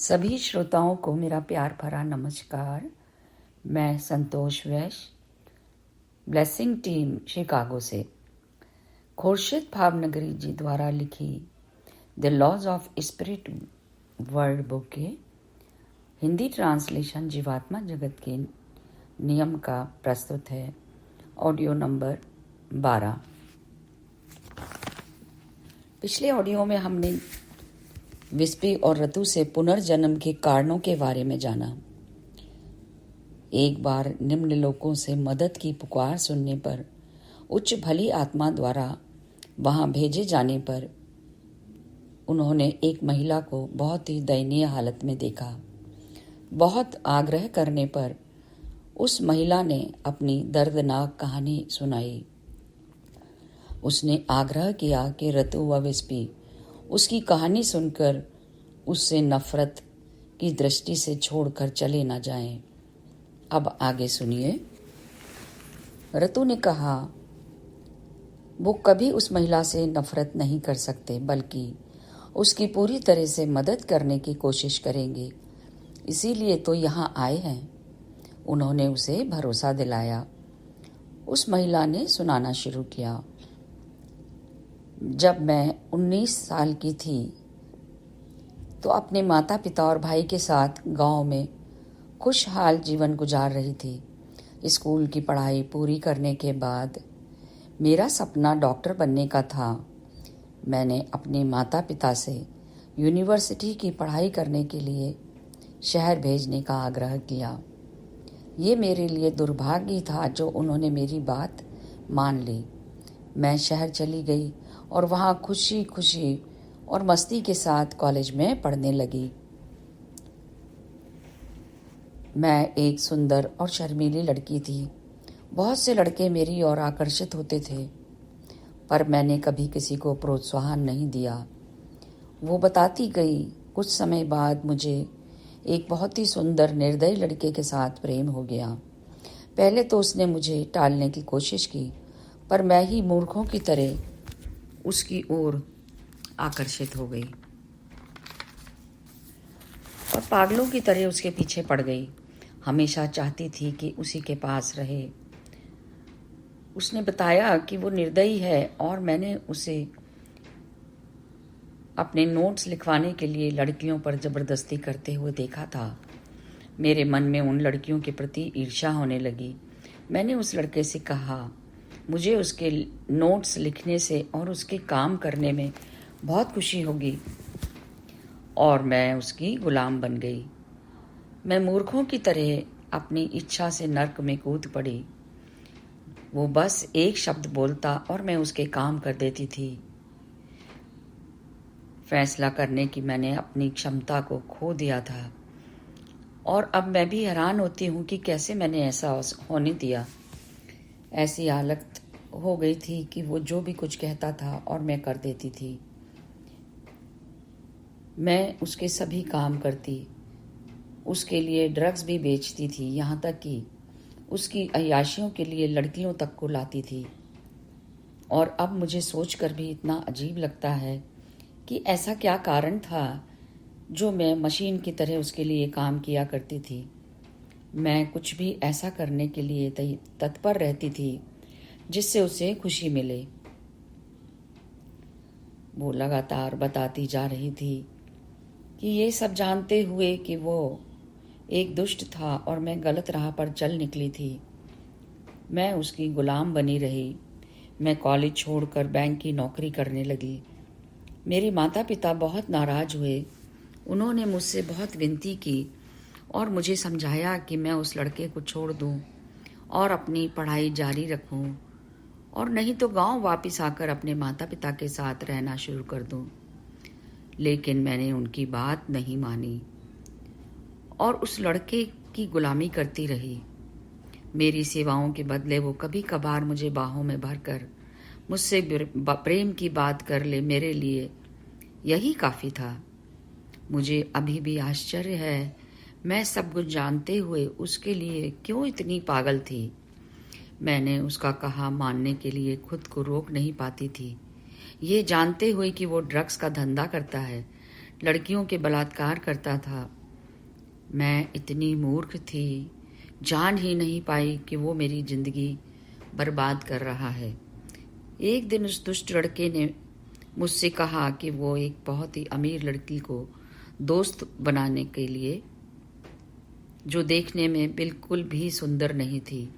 सभी श्रोताओं को मेरा प्यार भरा नमस्कार। मैं संतोष वैश्य, ब्लेसिंग टीम शिकागो से। खुर्शीद भावनगरी जी द्वारा लिखी the laws of spirit world book के हिंदी ट्रांसलेशन जीवात्मा जगत के नियम का प्रस्तुत है। Audio number 12। पिछले ऑडियो में हमने विस्पी और रतु से पुनर्जन्म के कारणों के बारे में जाना। एक बार निम्न लोकों से मदद की पुकार सुनने पर उच्च भली आत्मा द्वारा वहां भेजे जाने पर उन्होंने एक महिला को बहुत ही दयनीय हालत में देखा। बहुत आग्रह करने पर उस महिला ने अपनी दर्दनाक कहानी सुनाई। उसने आग्रह किया कि रतु व विस्पी उसकी कहानी सुनकर उससे नफरत की दृष्टि से छोड़कर चले न जाएं। अब आगे सुनिए। रतु ने कहा वो कभी उस महिला से नफरत नहीं कर सकते, बल्कि उसकी पूरी तरह से मदद करने की कोशिश करेंगे। इसीलिए तो यहाँ आए हैं। उन्होंने उसे भरोसा दिलाया। उस महिला ने सुनाना शुरू किया। जब मैं 19 साल की थी तो अपने माता पिता और भाई के साथ गांव में खुशहाल जीवन गुजार रही थी। स्कूल की पढ़ाई पूरी करने के बाद मेरा सपना डॉक्टर बनने का था। मैंने अपने माता पिता से यूनिवर्सिटी की पढ़ाई करने के लिए शहर भेजने का आग्रह किया। ये मेरे लिए दुर्भाग्य था जो उन्होंने मेरी बात मान ली। मैं शहर चली गई और वहाँ खुशी खुशी और मस्ती के साथ कॉलेज में पढ़ने लगी। मैं एक सुंदर और शर्मीली लड़की थी। बहुत से लड़के मेरी ओर आकर्षित होते थे, पर मैंने कभी किसी को प्रोत्साहन नहीं दिया। वो बताती गई, कुछ समय बाद मुझे एक बहुत ही सुंदर निर्दयी लड़के के साथ प्रेम हो गया। पहले तो उसने मुझे टालने की कोशिश की, पर मैं ही मूर्खों की तरह उसकी ओर आकर्षित हो गई और पागलों की तरह उसके पीछे पड़ गई। हमेशा चाहती थी कि उसी के पास रहे। उसने बताया कि वो निर्दयी है और मैंने उसे अपने नोट्स लिखवाने के लिए लड़कियों पर जबरदस्ती करते हुए देखा था। मेरे मन में उन लड़कियों के प्रति ईर्ष्या होने लगी। मैंने उस लड़के से कहा मुझे उसके नोट्स लिखने से और उसके काम करने में बहुत खुशी होगी, और मैं उसकी गुलाम बन गई। मैं मूर्खों की तरह अपनी इच्छा से नर्क में कूद पड़ी। वो बस एक शब्द बोलता और मैं उसके काम कर देती थी। फैसला करने की मैंने अपनी क्षमता को खो दिया था, और अब मैं भी हैरान होती हूँ कि कैसे मैंने ऐसा होने दिया। ऐसी हालत हो गई थी कि वो जो भी कुछ कहता था और मैं कर देती थी। मैं उसके सभी काम करती, उसके लिए ड्रग्स भी बेचती थी, यहाँ तक कि उसकी अय्याशियों के लिए लड़कियों तक को लाती थी। और अब मुझे सोचकर भी इतना अजीब लगता है कि ऐसा क्या कारण था जो मैं मशीन की तरह उसके लिए काम किया करती थी। मैं कुछ भी ऐसा करने के लिए तत्पर रहती थी जिससे उसे खुशी मिले। वो लगातार बताती जा रही थी कि ये सब जानते हुए कि वो एक दुष्ट था और मैं गलत राह पर चल निकली थी। मैं उसकी गुलाम बनी रही। मैं कॉलेज छोड़कर बैंक की नौकरी करने लगी। मेरे माता पिता बहुत नाराज हुए। उन्होंने मुझसे बहुत विनती की और मुझे समझाया कि मैं उस लड़के को छोड़ दूं और अपनी पढ़ाई जारी रखूं, और नहीं तो गांव वापस आकर अपने माता पिता के साथ रहना शुरू कर दूं। लेकिन मैंने उनकी बात नहीं मानी और उस लड़के की गुलामी करती रही। मेरी सेवाओं के बदले वो कभी कभार मुझे बाहों में भरकर मुझसे प्रेम की बात कर ले, मेरे लिए यही काफ़ी था। मुझे अभी भी आश्चर्य है, मैं सब कुछ जानते हुए उसके लिए क्यों इतनी पागल थी। मैंने उसका कहा मानने के लिए खुद को रोक नहीं पाती थी। ये जानते हुए कि वो ड्रग्स का धंधा करता है, लड़कियों के बलात्कार करता था। मैं इतनी मूर्ख थी, जान ही नहीं पाई कि वो मेरी जिंदगी बर्बाद कर रहा है। एक दिन उस दुष्ट लड़के ने मुझसे कहा कि वो एक बहुत ही अमीर लड़की को दोस्त बनाने के लिए, जो देखने में बिल्कुल भी सुंदर नहीं थी।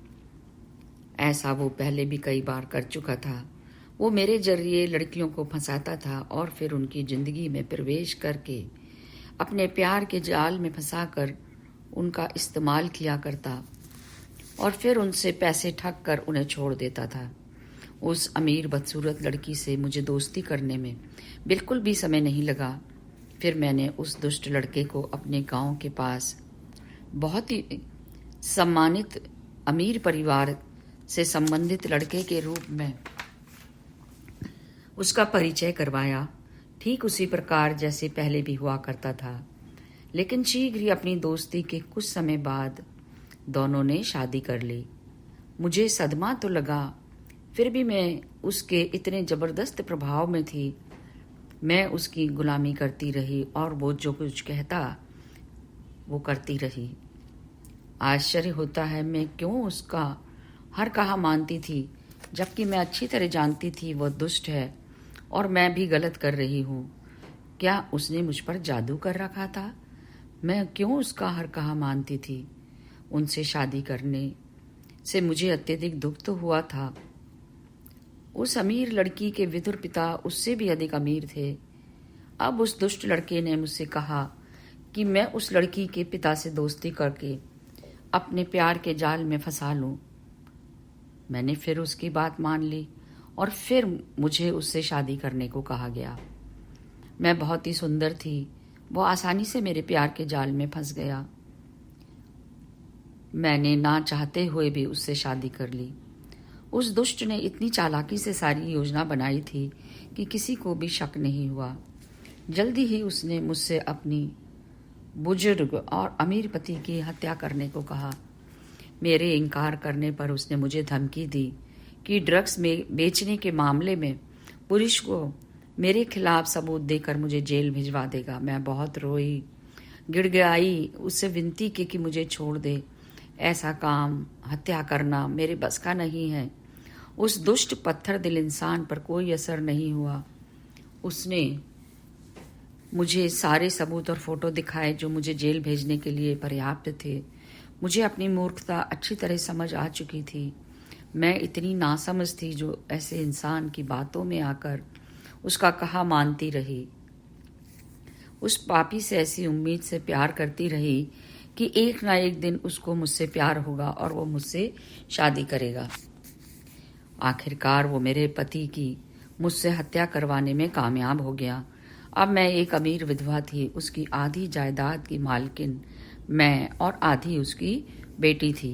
ऐसा वो पहले भी कई बार कर चुका था। वो मेरे जरिए लड़कियों को फंसाता था और फिर उनकी जिंदगी में प्रवेश करके अपने प्यार के जाल में फंसाकर उनका इस्तेमाल किया करता और फिर उनसे पैसे ठग कर उन्हें छोड़ देता था। उस अमीर बदसूरत लड़की से मुझे दोस्ती करने में बिल्कुल भी समय नहीं लगा। फिर मैंने उस दुष्ट लड़के को अपने गांव के पास बहुत ही सम्मानित अमीर परिवार से संबंधित लड़के के रूप में उसका परिचय करवाया, ठीक उसी प्रकार जैसे पहले भी हुआ करता था। लेकिन शीघ्र ही अपनी दोस्ती के कुछ समय बाद दोनों ने शादी कर ली। मुझे सदमा तो लगा, फिर भी मैं उसके इतने जबरदस्त प्रभाव में थी। मैं उसकी गुलामी करती रही और वो जो कुछ कहता वो करती रही। आश्चर्य होता है मैं क्यों उसका हर कहा मानती थी, जबकि मैं अच्छी तरह जानती थी वह दुष्ट है और मैं भी गलत कर रही हूँ। क्या उसने मुझ पर जादू कर रखा था? मैं क्यों उसका हर कहा मानती थी? उनसे शादी करने से मुझे अत्यधिक दुख तो हुआ था। उस अमीर लड़की के विधुर पिता उससे भी अधिक अमीर थे। अब उस दुष्ट लड़के ने मुझसे कहा कि मैं उस लड़की के पिता से दोस्ती करके अपने प्यार के जाल में फंसा लूं। मैंने फिर उसकी बात मान ली और फिर मुझे उससे शादी करने को कहा गया। मैं बहुत ही सुंदर थी, वो आसानी से मेरे प्यार के जाल में फंस गया। मैंने ना चाहते हुए भी उससे शादी कर ली। उस दुष्ट ने इतनी चालाकी से सारी योजना बनाई थी कि किसी को भी शक नहीं हुआ। जल्दी ही उसने मुझसे अपनी बुजुर्ग और अमीर पति की हत्या करने को कहा। मेरे इनकार करने पर उसने मुझे धमकी दी कि ड्रग्स में बेचने के मामले में पुलिस को मेरे खिलाफ सबूत देकर मुझे जेल भिजवा देगा। मैं बहुत रोई, गिड़गिड़ाई, उससे विनती की कि मुझे छोड़ दे। ऐसा काम, हत्या करना मेरे बस का नहीं है। उस दुष्ट पत्थर दिल इंसान पर कोई असर नहीं हुआ। उसने मुझे सारे सबूत और फोटो दिखाए जो मुझे जेल भेजने के लिए पर्याप्त थे। मुझे अपनी मूर्खता अच्छी तरह समझ आ चुकी थी। मैं इतनी नासमझ थी जो ऐसे इंसान की बातों में आकर उसका कहा मानती रही। उस पापी से ऐसी उम्मीद से प्यार करती रही कि एक ना एक दिन उसको मुझसे प्यार होगा और वो मुझसे शादी करेगा। आखिरकार वो मेरे पति की मुझसे हत्या करवाने में कामयाब हो गया। अब मैं एक अमीर विधवा थी। उसकी आधी जायदाद की मालकिन मैं और आधी उसकी बेटी थी।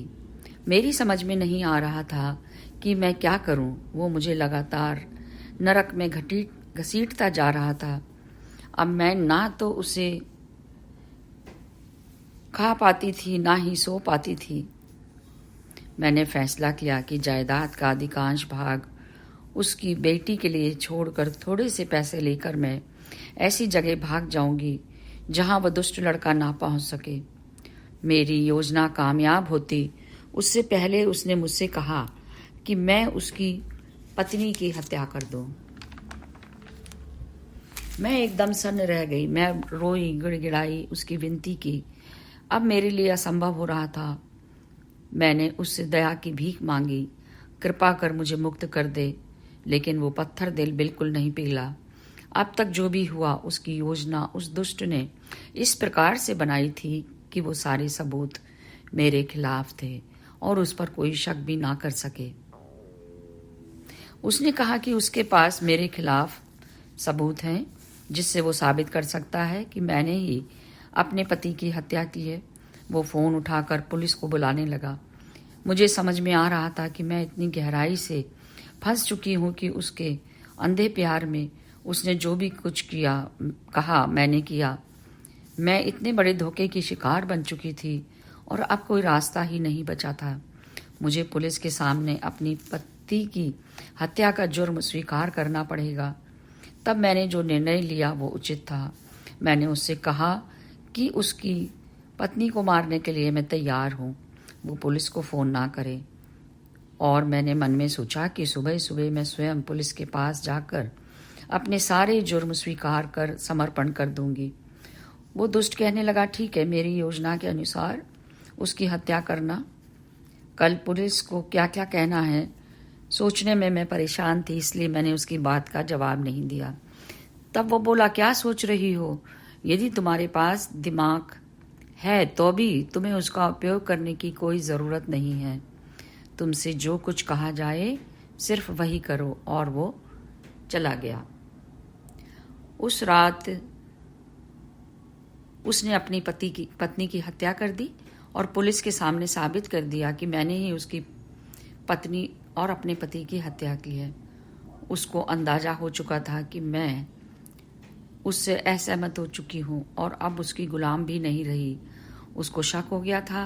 मेरी समझ में नहीं आ रहा था कि मैं क्या करूं। वो मुझे लगातार नरक में घसीटता जा रहा था। अब मैं ना तो उसे खा पाती थी ना ही सो पाती थी। मैंने फैसला किया कि जायदाद का अधिकांश भाग उसकी बेटी के लिए छोड़कर थोड़े से पैसे लेकर मैं ऐसी जगह भाग जाऊंगी जहां वह दुष्ट लड़का ना पहुंच सके। मेरी योजना कामयाब होती उससे पहले उसने मुझसे कहा कि मैं उसकी पत्नी की हत्या कर दूं। मैं एकदम सन्न रह गई। मैं रोई, गिड़गिड़ाई, उसकी विनती की। अब मेरे लिए असंभव हो रहा था। मैंने उससे दया की भीख मांगी, कृपा कर मुझे मुक्त कर दे। लेकिन वो पत्थर दिल बिल्कुल नहीं पिघला। अब तक जो भी हुआ उसकी योजना उस दुष्ट ने इस प्रकार से बनाई थी कि वो सारे सबूत मेरे खिलाफ थे और उस पर कोई शक भी ना कर सके। उसने कहा कि उसके पास मेरे खिलाफ सबूत हैं जिससे वो साबित कर सकता है कि मैंने ही अपने पति की हत्या की है। वो फोन उठाकर पुलिस को बुलाने लगा। मुझे समझ में आ रहा था कि मैं इतनी गहराई से फंस चुकी हूं कि उसके अंधे प्यार में उसने जो भी कुछ किया कहा मैंने किया। मैं इतने बड़े धोखे की शिकार बन चुकी थी और अब कोई रास्ता ही नहीं बचा था। मुझे पुलिस के सामने अपनी पति की हत्या का जुर्म स्वीकार करना पड़ेगा। तब मैंने जो निर्णय लिया वो उचित था। मैंने उससे कहा कि उसकी पत्नी को मारने के लिए मैं तैयार हूँ, वो पुलिस को फ़ोन ना करे। और मैंने मन में सोचा कि सुबह सुबह मैं स्वयं पुलिस के पास जाकर अपने सारे जुर्म स्वीकार कर समर्पण कर दूंगी। वो दुष्ट कहने लगा, ठीक है, मेरी योजना के अनुसार उसकी हत्या करना। कल पुलिस को क्या क्या कहना है सोचने में मैं परेशान थी, इसलिए मैंने उसकी बात का जवाब नहीं दिया। तब वो बोला, क्या सोच रही हो? यदि तुम्हारे पास दिमाग है तो भी तुम्हें उसका उपयोग करने की कोई ज़रूरत नहीं है। तुमसे जो कुछ कहा जाए सिर्फ वही करो। और वो चला गया। उस रात उसने अपनी पत्नी की हत्या कर दी और पुलिस के सामने साबित कर दिया कि मैंने ही उसकी पत्नी और अपने पति की हत्या की है। उसको अंदाजा हो चुका था कि मैं उससे असहमत हो चुकी हूँ और अब उसकी गुलाम भी नहीं रही। उसको शक हो गया था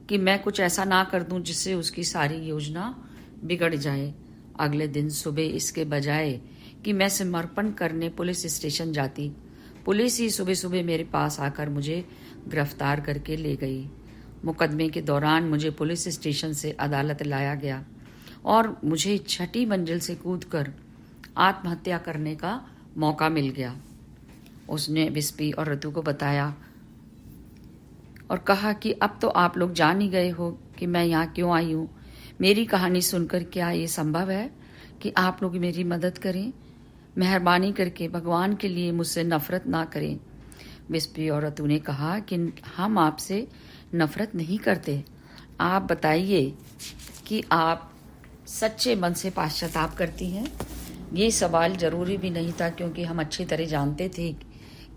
कि मैं कुछ ऐसा ना कर दूं जिससे उसकी सारी योजना बिगड़ जाए। अगले दिन सुबह इसके बजाय कि मैं समर्पण करने पुलिस स्टेशन जाती, पुलिस ही सुबह सुबह मेरे पास आकर मुझे गिरफ्तार करके ले गई। मुकदमे के दौरान मुझे पुलिस स्टेशन से अदालत लाया गया और मुझे 6ठी मंजिल से कूदकर आत्महत्या करने का मौका मिल गया। उसने बिस्पी और रतु को बताया और कहा कि अब तो आप लोग जान ही गए हो कि मैं यहाँ क्यों आई हूँ। मेरी कहानी सुनकर क्या ये संभव है कि आप लोग मेरी मदद करें? मेहरबानी करके भगवान के लिए मुझसे नफरत ना करें। बिस्पी और रतु ने कहा कि हम आपसे नफरत नहीं करते। आप बताइए कि आप सच्चे मन से पश्चाताप करती हैं? ये सवाल जरूरी भी नहीं था, क्योंकि हम अच्छी तरह जानते थे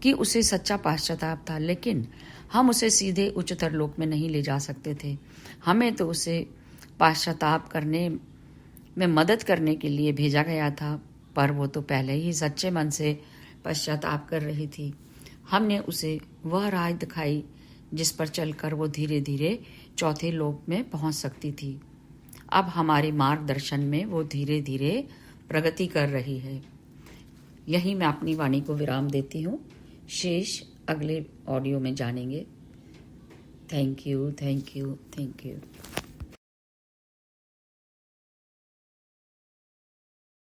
कि उसे सच्चा पश्चाताप था, लेकिन हम उसे सीधे उच्चतर लोक में नहीं ले जा सकते थे। हमें तो उसे पश्चाताप करने में मदद करने के लिए भेजा गया था, पर वो तो पहले ही सच्चे मन से पश्चाताप कर रही थी। हमने उसे वह राह दिखाई जिस पर चलकर वो धीरे धीरे चौथे लोक में पहुंच सकती थी। अब हमारे मार्गदर्शन में वो धीरे धीरे प्रगति कर रही है। यही मैं अपनी वाणी को विराम देती हूँ। शेष अगले ऑडियो में जानेंगे। Thank you, thank you, thank you.